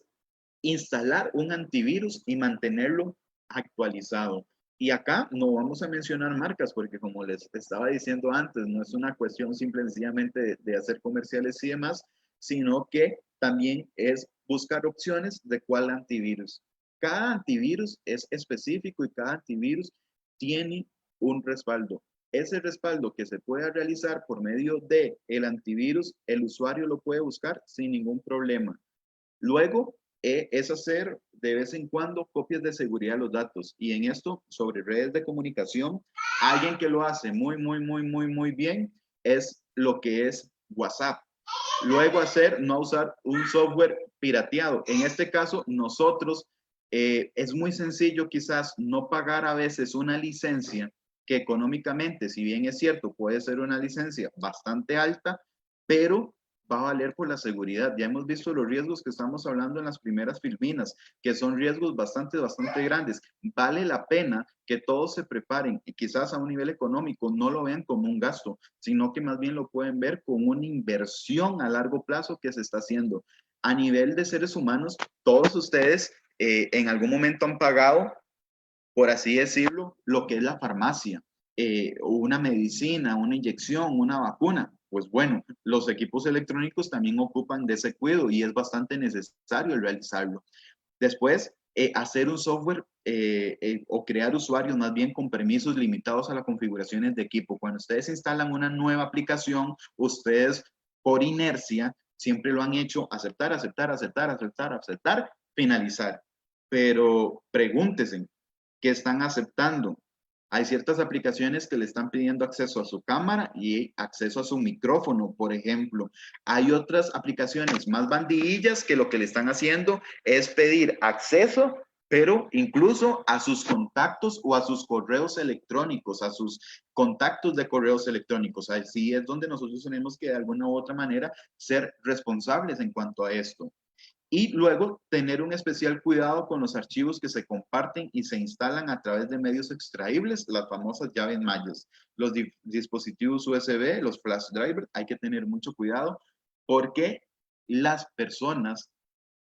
instalar un antivirus y mantenerlo actualizado. Y acá no vamos a mencionar marcas porque como les estaba diciendo antes, no es una cuestión simplemente de hacer comerciales y demás, sino que también es buscar opciones de cuál antivirus. Cada antivirus es específico y cada antivirus tiene un respaldo. Ese respaldo que se pueda realizar por medio de el antivirus, el usuario lo puede buscar sin ningún problema. Luego, es hacer de vez en cuando copias de seguridad de los datos. Y en esto, sobre redes de comunicación, alguien que lo hace muy bien es lo que es WhatsApp. Luego no usar un software pirateado. En este caso, nosotros, es muy sencillo quizás no pagar a veces una licencia que económicamente, si bien es cierto, puede ser una licencia bastante alta, pero va a valer por la seguridad. Ya hemos visto los riesgos que estamos hablando en las primeras filminas, que son riesgos bastante grandes. Vale la pena que todos se preparen y quizás a un nivel económico no lo vean como un gasto, sino que más bien lo pueden ver como una inversión a largo plazo que se está haciendo. A nivel de seres humanos, todos ustedes en algún momento han pagado, por así decirlo, lo que es la farmacia, una medicina, una inyección, una vacuna. Pues bueno, los equipos electrónicos también ocupan de ese cuidado y es bastante necesario realizarlo. Después, hacer un software o crear usuarios más bien con permisos limitados a las configuraciones de equipo. Cuando ustedes instalan una nueva aplicación, ustedes por inercia siempre lo han hecho aceptar, finalizar. Pero pregúntense, ¿qué están aceptando? Hay ciertas aplicaciones que le están pidiendo acceso a su cámara y acceso a su micrófono, por ejemplo. Hay otras aplicaciones más bandidillas que lo que le están haciendo es pedir acceso, pero incluso a sus contactos o a sus correos electrónicos, a sus contactos de correos electrónicos. Así es donde nosotros tenemos que de alguna u otra manera ser responsables en cuanto a esto. Y luego tener un especial cuidado con los archivos que se comparten y se instalan a través de medios extraíbles, las famosas llaves mallas. Los dispositivos USB, los flash drivers, hay que tener mucho cuidado porque las personas,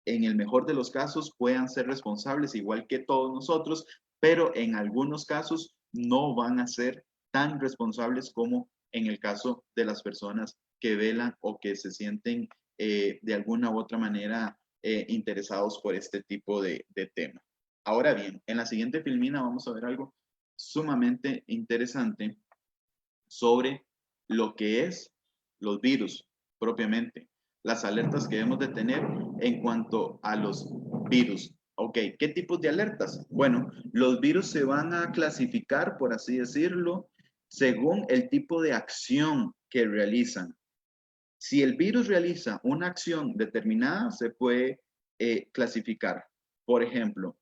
en el mejor de los casos, puedan ser responsables igual que todos nosotros, pero en algunos casos no van a ser tan responsables como en el caso de las personas que velan o que se sienten de alguna u otra manera interesados por este tipo de tema. Ahora bien, en la siguiente filmina vamos a ver algo sumamente interesante sobre lo que es los virus propiamente, las alertas que debemos de tener en cuanto a los virus. Ok, ¿qué tipos de alertas? Bueno, los virus se van a clasificar, por así decirlo, según el tipo de acción que realizan. Si el virus realiza una acción determinada, se puede clasificar. Por ejemplo,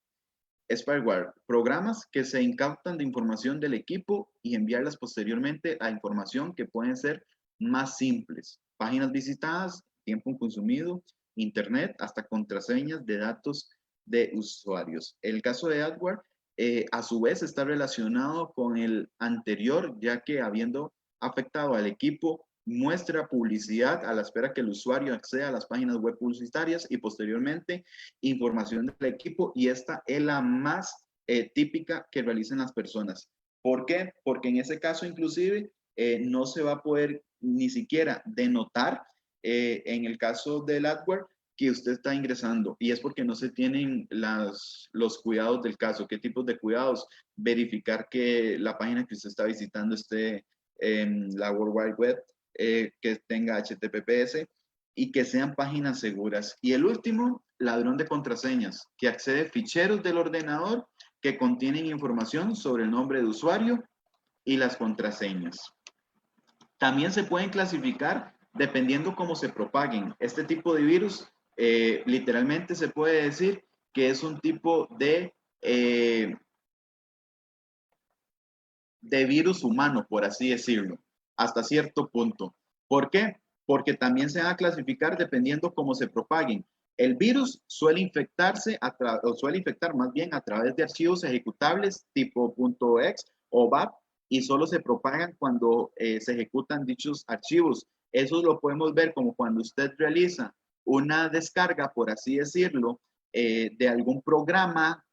spyware, programas que se incautan de información del equipo y enviarlas posteriormente a información que pueden ser más simples. Páginas visitadas, tiempo consumido, internet, hasta contraseñas de datos de usuarios. El caso de adware, a su vez, está relacionado con el anterior, ya que habiendo afectado al equipo, muestra publicidad a la espera que el usuario acceda a las páginas web publicitarias y posteriormente información del equipo, y esta es la más típica que realicen las personas. ¿Por qué? Porque en ese caso inclusive no se va a poder ni siquiera denotar en el caso del adware que usted está ingresando, y es porque no se tienen los cuidados del caso. ¿Qué tipos de cuidados? Verificar que la página que usted está visitando esté en la World Wide Web, que tenga HTTPS y que sean páginas seguras. Y el último, ladrón de contraseñas, que accede a ficheros del ordenador que contienen información sobre el nombre de usuario y las contraseñas. También se pueden clasificar dependiendo cómo se propaguen. Este tipo de virus, literalmente se puede decir que es un tipo de virus humano, por así decirlo, hasta cierto punto. ¿Por qué? Porque también se van a clasificar dependiendo cómo se propaguen. El virus suele infectarse, o suele infectar más bien a través de archivos ejecutables tipo .exe o .bat, y solo se propagan cuando se ejecutan dichos archivos. Eso lo podemos ver como cuando usted realiza una descarga, por así decirlo, de algún programa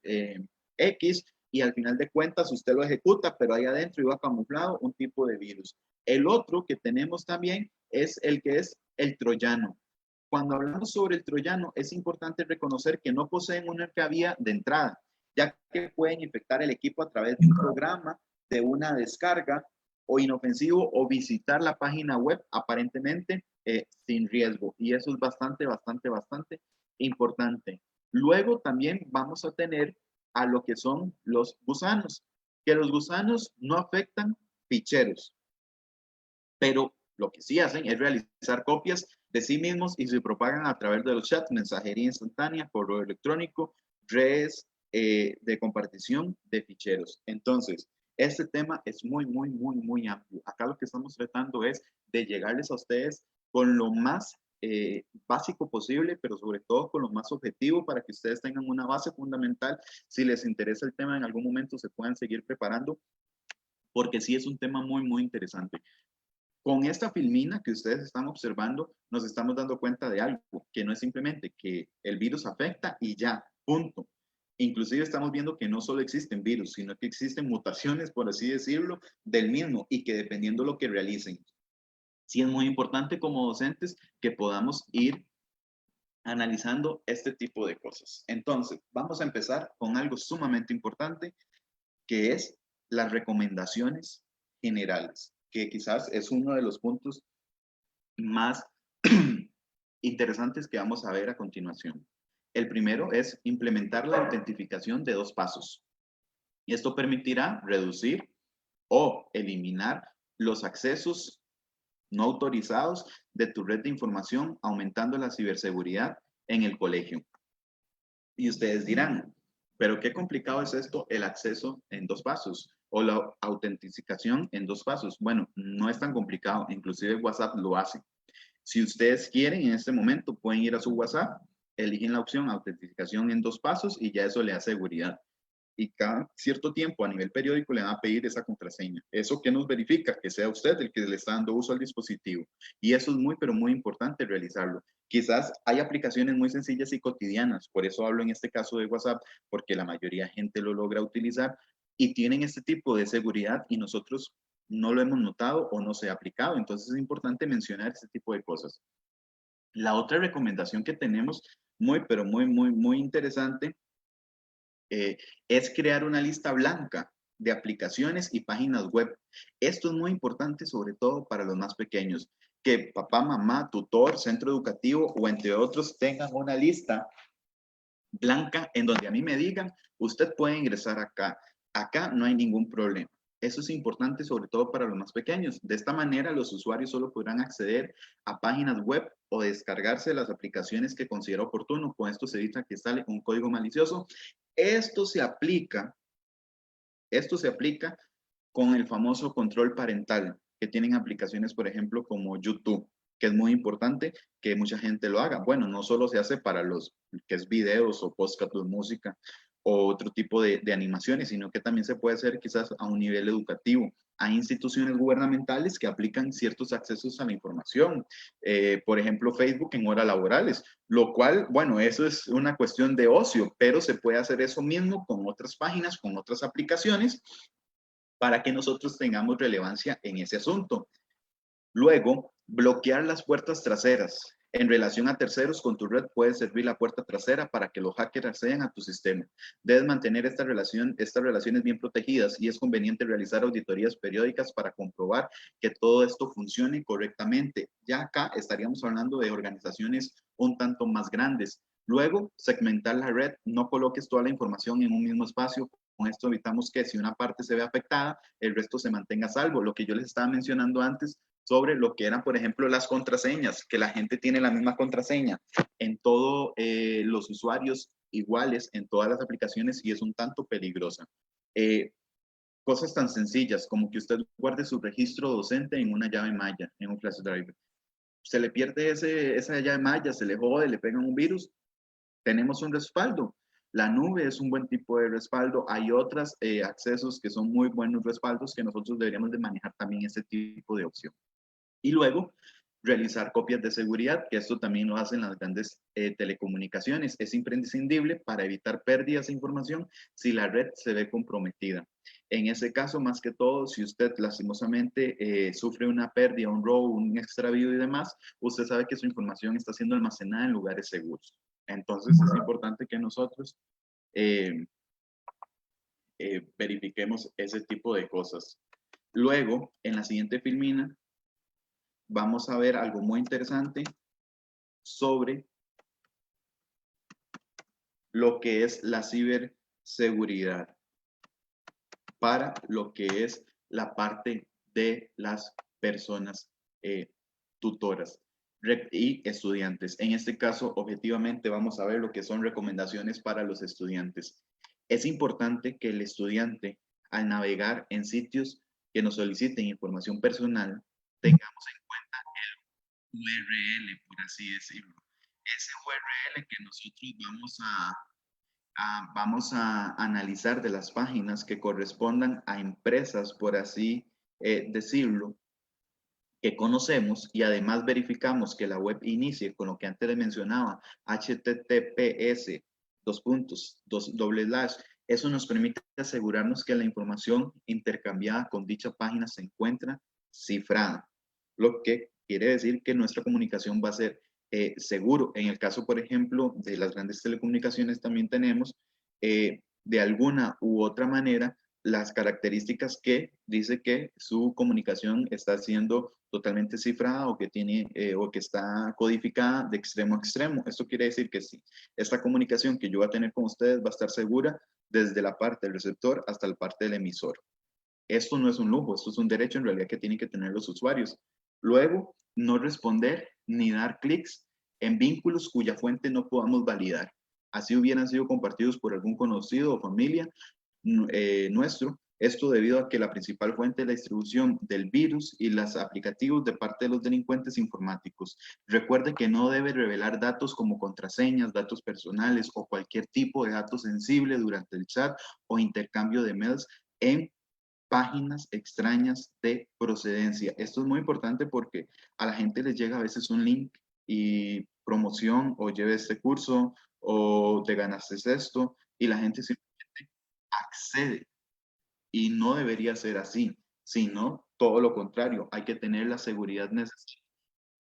X, y al final de cuentas usted lo ejecuta, pero ahí adentro iba camuflado un tipo de virus. El otro que tenemos también es el que es el troyano. Cuando hablamos sobre el troyano, es importante reconocer que no poseen una vía de entrada, ya que pueden infectar el equipo a través de un programa, de una descarga o inofensivo, o visitar la página web aparentemente sin riesgo. Y eso es bastante importante. Luego también vamos a tener a lo que son los gusanos, que los gusanos no afectan ficheros, pero lo que sí hacen es realizar copias de sí mismos y se propagan a través de los chats, mensajería instantánea, correo electrónico, redes de compartición de ficheros. Entonces, este tema es muy amplio. Acá lo que estamos tratando es de llegarles a ustedes con lo más básico posible, pero sobre todo con lo más objetivo, para que ustedes tengan una base fundamental. Si les interesa el tema, en algún momento se puedan seguir preparando, porque sí es un tema muy interesante. Con esta filmina que ustedes están observando, nos estamos dando cuenta de algo, que no es simplemente que el virus afecta y ya, punto. Inclusive estamos viendo que no solo existen virus, sino que existen mutaciones, por así decirlo, del mismo, y que dependiendo de lo que realicen. Sí es muy importante como docentes que podamos ir analizando este tipo de cosas. Entonces, vamos a empezar con algo sumamente importante, que es las recomendaciones generales, que quizás es uno de los puntos más interesantes que vamos a ver a continuación. El primero es implementar la autentificación de 2 pasos. Y esto permitirá reducir o eliminar los accesos no autorizados de tu red de información, aumentando la ciberseguridad en el colegio. Y ustedes dirán, pero qué complicado es esto, el acceso en 2 pasos o la autentificación en 2 pasos. Bueno, no es tan complicado, inclusive WhatsApp lo hace. Si ustedes quieren, en este momento pueden ir a su WhatsApp, eligen la opción autentificación en 2 pasos y ya eso le da seguridad. Y cada cierto tiempo a nivel periódico le van a pedir esa contraseña. ¿Eso qué nos verifica? Que sea usted el que le está dando uso al dispositivo. Y eso es pero muy importante realizarlo. Quizás hay aplicaciones muy sencillas y cotidianas, por eso hablo en este caso de WhatsApp, porque la mayoría de gente lo logra utilizar y tienen este tipo de seguridad y nosotros no lo hemos notado o no se ha aplicado. Entonces es importante mencionar este tipo de cosas. La otra recomendación que tenemos, pero muy interesante, es crear una lista blanca de aplicaciones y páginas web. Esto es muy importante, sobre todo para los más pequeños, que papá, mamá, tutor, centro educativo o entre otros tengan una lista blanca en donde a mí me digan, usted puede ingresar acá. Acá no hay ningún problema. Eso es importante, sobre todo para los más pequeños. De esta manera, los usuarios solo podrán acceder a páginas web o descargarse las aplicaciones que considera oportuno. Con esto se evita que sale un código malicioso. Esto se aplica con el famoso control parental, que tienen aplicaciones, por ejemplo, como YouTube, que es muy importante que mucha gente lo haga. Bueno, no solo se hace para los que es videos o podcast de música o otro tipo de animaciones, sino que también se puede hacer quizás a un nivel educativo. hay instituciones gubernamentales que aplican ciertos accesos a la información. Por ejemplo, Facebook en horas laborales, lo cual, bueno, eso es una cuestión de ocio, pero se puede hacer eso mismo con otras páginas, con otras aplicaciones, para que nosotros tengamos relevancia en ese asunto. Luego, bloquear las puertas traseras. En relación a terceros, con tu red puede servir la puerta trasera para que los hackers accedan a tu sistema. Debes mantener estas relaciones bien protegidas y es conveniente realizar auditorías periódicas para comprobar que todo esto funcione correctamente. Ya acá estaríamos hablando de organizaciones un tanto más grandes. Luego, segmentar la red. No coloques toda la información en un mismo espacio. Con esto evitamos que si una parte se ve afectada, el resto se mantenga a salvo. Lo que yo les estaba mencionando antes sobre lo que eran, por ejemplo, las contraseñas, que la gente tiene la misma contraseña en todos los usuarios iguales, en todas las aplicaciones, y es un tanto peligrosa. Cosas tan sencillas como que usted guarde su registro docente en una llave malla, en un flash drive. Se le pierde esa llave malla, se le jode, le pegan un virus, tenemos un respaldo. La nube es un buen tipo de respaldo. Hay otros accesos que son muy buenos respaldos que nosotros deberíamos de manejar también ese tipo de opción. Y luego, realizar copias de seguridad, que esto también lo hacen las grandes telecomunicaciones. Es imprescindible para evitar pérdidas de información si la red se ve comprometida. En ese caso, más que todo, si usted lastimosamente sufre una pérdida, un robo, un extravío y demás, usted sabe que su información está siendo almacenada en lugares seguros. Entonces, es importante que nosotros verifiquemos ese tipo de cosas. Luego, en la siguiente filmina, vamos a ver algo muy interesante sobre lo que es la ciberseguridad para lo que es la parte de las personas tutoras y estudiantes. En este caso, objetivamente, vamos a ver lo que son recomendaciones para los estudiantes. Es importante que el estudiante, al navegar en sitios que nos soliciten información personal, tengamos en cuenta el URL, por así decirlo. Ese URL que nosotros vamos a analizar de las páginas que correspondan a empresas, por así decirlo, que conocemos, y además verificamos que la web inicie con lo que antes les mencionaba, https, eso nos permite asegurarnos que la información intercambiada con dicha página se encuentra cifrada, lo que quiere decir que nuestra comunicación va a ser seguro. En el caso, por ejemplo, de las grandes telecomunicaciones, también tenemos de alguna u otra manera las características que dice que su comunicación está siendo totalmente cifrada o que tiene o que está codificada de extremo a extremo. Esto quiere decir que sí, esta comunicación que yo voy a tener con ustedes va a estar segura desde la parte del receptor hasta la parte del emisor. Esto no es un lujo, esto es un derecho en realidad que tienen que tener los usuarios. Luego, no responder ni dar clics en vínculos cuya fuente no podamos validar. Así hubieran sido compartidos por algún conocido o familia nuestro. Esto debido a que la principal fuente de la distribución del virus y los aplicativos de parte de los delincuentes informáticos. Recuerde que no debe revelar datos como contraseñas, datos personales o cualquier tipo de datos sensible durante el chat o intercambio de mails en páginas extrañas de procedencia. Esto es muy importante porque a la gente les llega a veces un link y promoción o lleve este curso o te ganaste esto y la gente simplemente accede y no debería ser así, sino todo lo contrario. Hay que tener la seguridad necesaria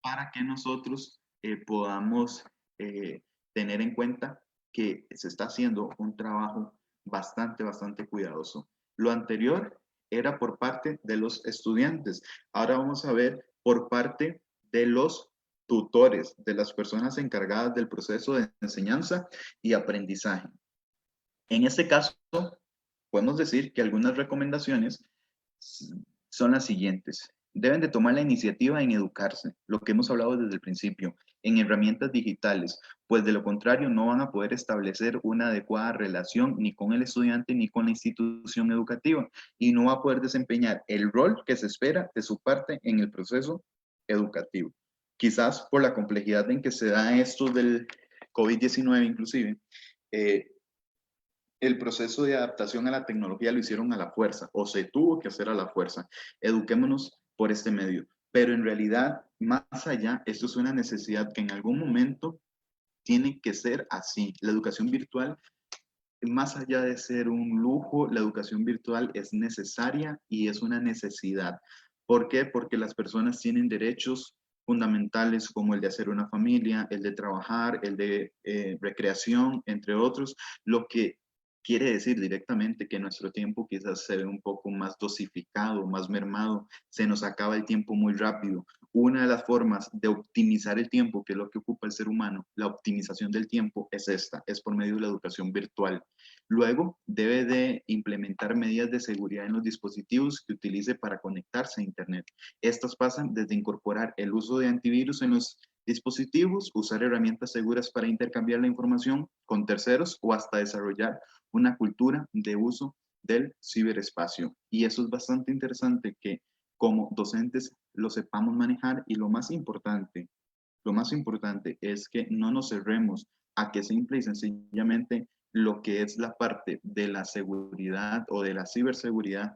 para que nosotros podamos tener en cuenta que se está haciendo un trabajo bastante cuidadoso. Lo anterior era por parte de los estudiantes. Ahora vamos a ver por parte de los tutores, de las personas encargadas del proceso de enseñanza y aprendizaje. En este caso, podemos decir que algunas recomendaciones son las siguientes. Deben de tomar la iniciativa en educarse, lo que hemos hablado desde el principio, en herramientas digitales, pues de lo contrario no van a poder establecer una adecuada relación ni con el estudiante ni con la institución educativa y no va a poder desempeñar el rol que se espera de su parte en el proceso educativo. Quizás por la complejidad en que se da esto del COVID-19 inclusive, el proceso de adaptación a la tecnología lo hicieron a la fuerza o se tuvo que hacer a la fuerza. Eduquémonos por este medio. Pero en realidad, más allá, esto es una necesidad que en algún momento tiene que ser así. La educación virtual, más allá de ser un lujo, la educación virtual es necesaria y es una necesidad. ¿Por qué? Porque las personas tienen derechos fundamentales como el de hacer una familia, el de trabajar, el de recreación, entre otros, lo que quiere decir directamente que nuestro tiempo quizás se ve un poco más dosificado, más mermado, se nos acaba el tiempo muy rápido. Una de las formas de optimizar el tiempo, que es lo que ocupa el ser humano, la optimización del tiempo es esta, es por medio de la educación virtual. Luego, debe de implementar medidas de seguridad en los dispositivos que utilice para conectarse a Internet. Estas pasan desde incorporar el uso de antivirus en los dispositivos, usar herramientas seguras para intercambiar la información con terceros o hasta desarrollar una cultura de uso del ciberespacio. Y eso es bastante interesante que como docentes lo sepamos manejar y lo más importante es que no nos cerremos a que simple y sencillamente lo que es la parte de la seguridad o de la ciberseguridad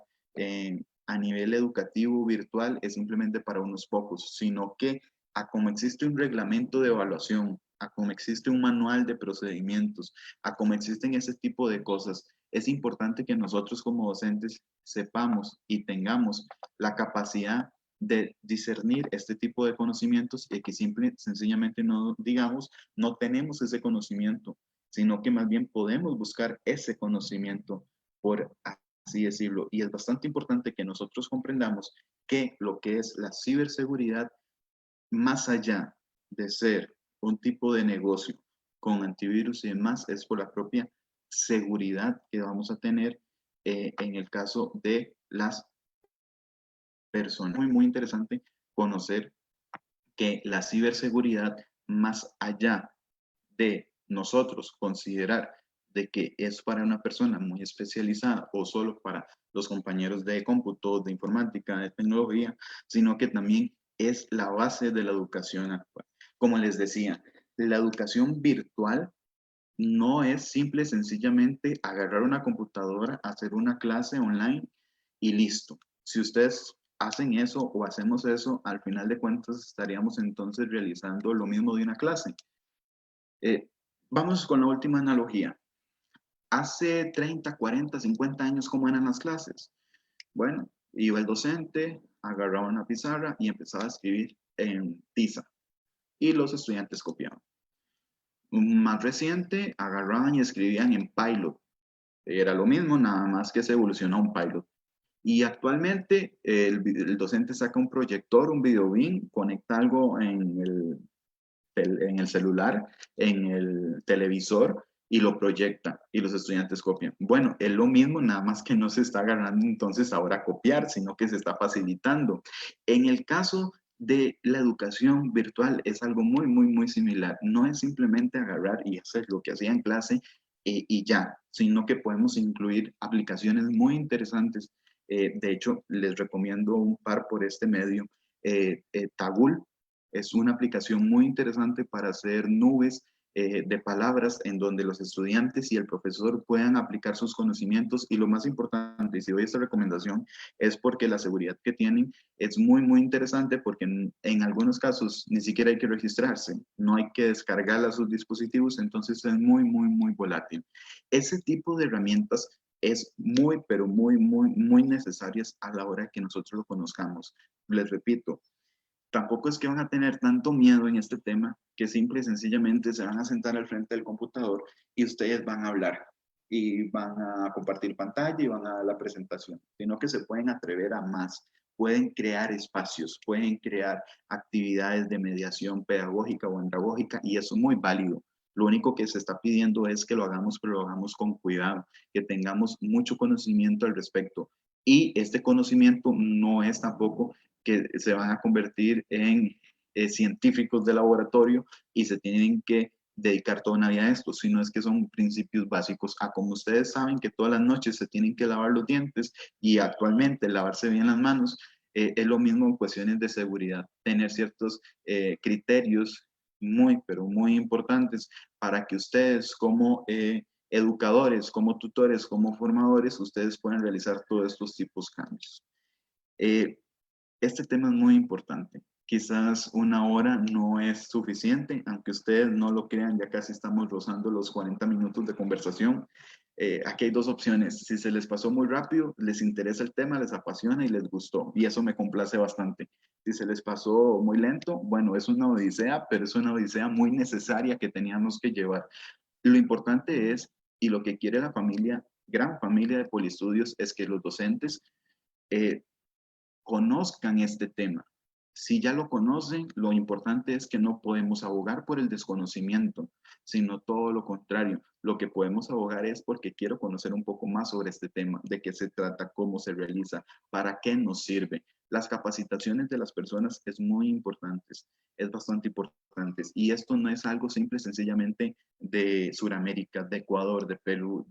a nivel educativo virtual es simplemente para unos pocos, sino que a como existe un reglamento de evaluación, a como existe un manual de procedimientos, a como existen ese tipo de cosas, es importante que nosotros como docentes sepamos y tengamos la capacidad de discernir este tipo de conocimientos y que simple, sencillamente no digamos, no tenemos ese conocimiento, sino que más bien podemos buscar ese conocimiento, por así decirlo. Y es bastante importante que nosotros comprendamos que lo que es la ciberseguridad, más allá de ser un tipo de negocio con antivirus y demás, es por la propia seguridad que vamos a tener en el caso de las personas. Muy, muy interesante conocer que la ciberseguridad, más allá de nosotros considerar de que es para una persona muy especializada o solo para los compañeros de cómputo, de informática, de tecnología, sino que también es la base de la educación actual. Como les decía, la educación virtual no es simple sencillamente agarrar una computadora, hacer una clase online y listo. Si ustedes hacen eso o hacemos eso, al final de cuentas estaríamos entonces realizando lo mismo de una clase. Vamos con la última analogía. Hace 30, 40, 50 años, ¿cómo eran las clases? Bueno, iba el docente, agarraba una pizarra y empezaba a escribir en tiza y los estudiantes copiaban. Más reciente, agarraban y escribían en Pilot. Era lo mismo, nada más que se evolucionó a un Pilot. Y actualmente el docente saca un proyector, un videobeam, conecta algo en el celular, en el televisor y lo proyecta y los estudiantes copian. Bueno, es lo mismo, nada más que no se está agarrando entonces ahora a copiar, sino que se está facilitando. En el caso de la educación virtual es algo muy, muy, muy similar. No es simplemente agarrar y hacer lo que hacía en clase y ya, sino que podemos incluir aplicaciones muy interesantes. De hecho, les recomiendo un par por este medio. Tagul es una aplicación muy interesante para hacer nubes de palabras en donde los estudiantes y el profesor puedan aplicar sus conocimientos y lo más importante, y si doy esta recomendación, es porque la seguridad que tienen es muy, muy interesante porque en algunos casos ni siquiera hay que registrarse, no hay que descargar a sus dispositivos, entonces es muy, muy, muy volátil. Ese tipo de herramientas es muy, pero muy, muy, muy necesarias a la hora que nosotros lo conozcamos. Les repito, tampoco es que van a tener tanto miedo en este tema que simple y sencillamente se van a sentar al frente del computador y ustedes van a hablar y van a compartir pantalla y van a dar la presentación, sino que se pueden atrever a más, pueden crear espacios, pueden crear actividades de mediación pedagógica o andragógica y eso es muy válido. Lo único que se está pidiendo es que lo hagamos, pero lo hagamos con cuidado, que tengamos mucho conocimiento al respecto. Y este conocimiento no es tampoco que se van a convertir en científicos de laboratorio y se tienen que dedicar toda una vida a esto, sino es que son principios básicos a como ustedes saben que todas las noches se tienen que lavar los dientes y actualmente lavarse bien las manos, es lo mismo en cuestiones de seguridad, tener ciertos criterios muy, pero muy importantes para que ustedes como educadores, como tutores, como formadores, ustedes pueden realizar todos estos tipos de cambios. Este tema es muy importante. Quizás una hora no es suficiente, aunque ustedes no lo crean, ya casi estamos rozando los 40 minutos de conversación. Aquí hay dos opciones. Si se les pasó muy rápido, les interesa el tema, les apasiona y les gustó. Y eso me complace bastante. Si se les pasó muy lento, bueno, es una odisea, pero es una odisea muy necesaria que teníamos que llevar. Lo importante es, y lo que quiere la familia, gran familia de Poliestudios, es que los docentes conozcan este tema. Si ya lo conocen, lo importante es que no podemos abogar por el desconocimiento, sino todo lo contrario. Lo que podemos abogar es porque quiero conocer un poco más sobre este tema, de qué se trata, cómo se realiza, para qué nos sirve. Las capacitaciones de las personas es muy importantes, es bastante importante. Y esto no es algo simple, sencillamente de Sudamérica, de Ecuador, de Perú,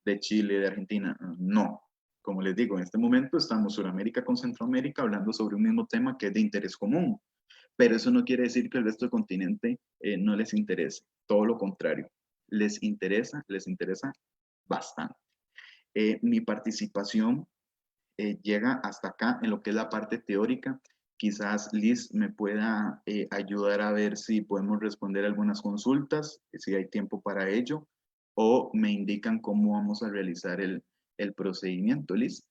de Chile, de Argentina. No, como les digo, en este momento estamos Sudamérica con Centroamérica hablando sobre un mismo tema que es de interés común, pero eso no quiere decir que el resto del continente no les interese, todo lo contrario, les interesa bastante. Mi participación llega hasta acá en lo que es la parte teórica. Quizás Liz me pueda ayudar a ver si podemos responder algunas consultas, si hay tiempo para ello, o me indican cómo vamos a realizar el procedimiento, Liz.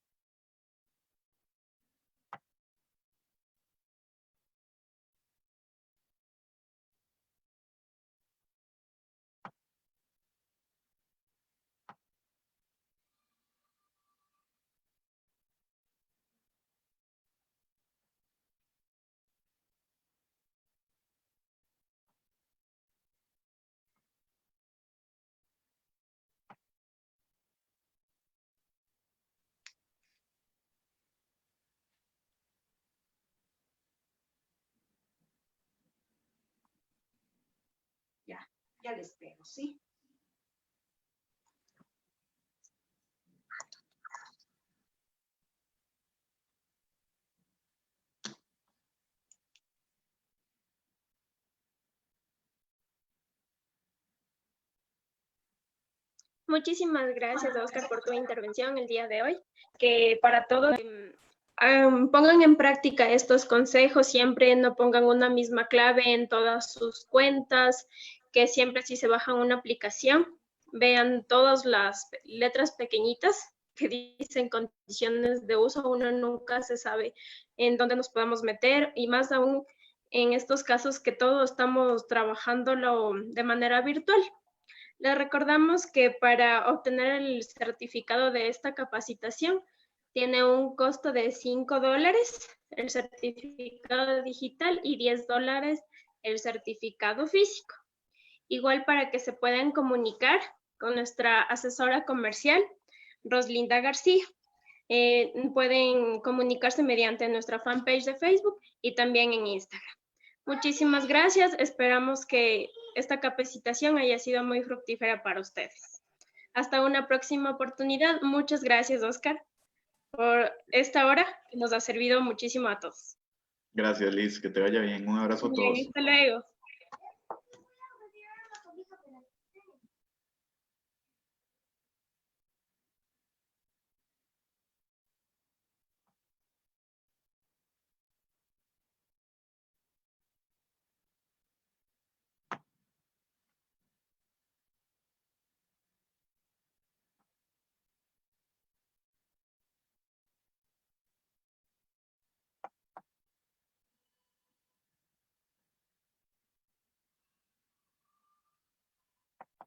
Ya les pego, ¿sí? Muchísimas gracias, Oscar, por tu intervención el día de hoy, que para todos pongan en práctica estos consejos, siempre no pongan una misma clave en todas sus cuentas, que siempre si se bajan una aplicación, vean todas las letras pequeñitas que dicen condiciones de uso, uno nunca se sabe en dónde nos podamos meter y más aún en estos casos que todos estamos trabajándolo de manera virtual. Les recordamos que para obtener el certificado de esta capacitación tiene un costo de $5 el certificado digital y $10 el certificado físico. Igual para que se puedan comunicar con nuestra asesora comercial, Roslinda García. Pueden comunicarse mediante nuestra fanpage de Facebook y también en Instagram. Muchísimas gracias. Esperamos que esta capacitación haya sido muy fructífera para ustedes. Hasta una próxima oportunidad. Muchas gracias, Oscar, por esta hora que nos ha servido muchísimo a todos. Gracias, Liz. Que te vaya bien. Un abrazo a Bien, todos. hasta luego.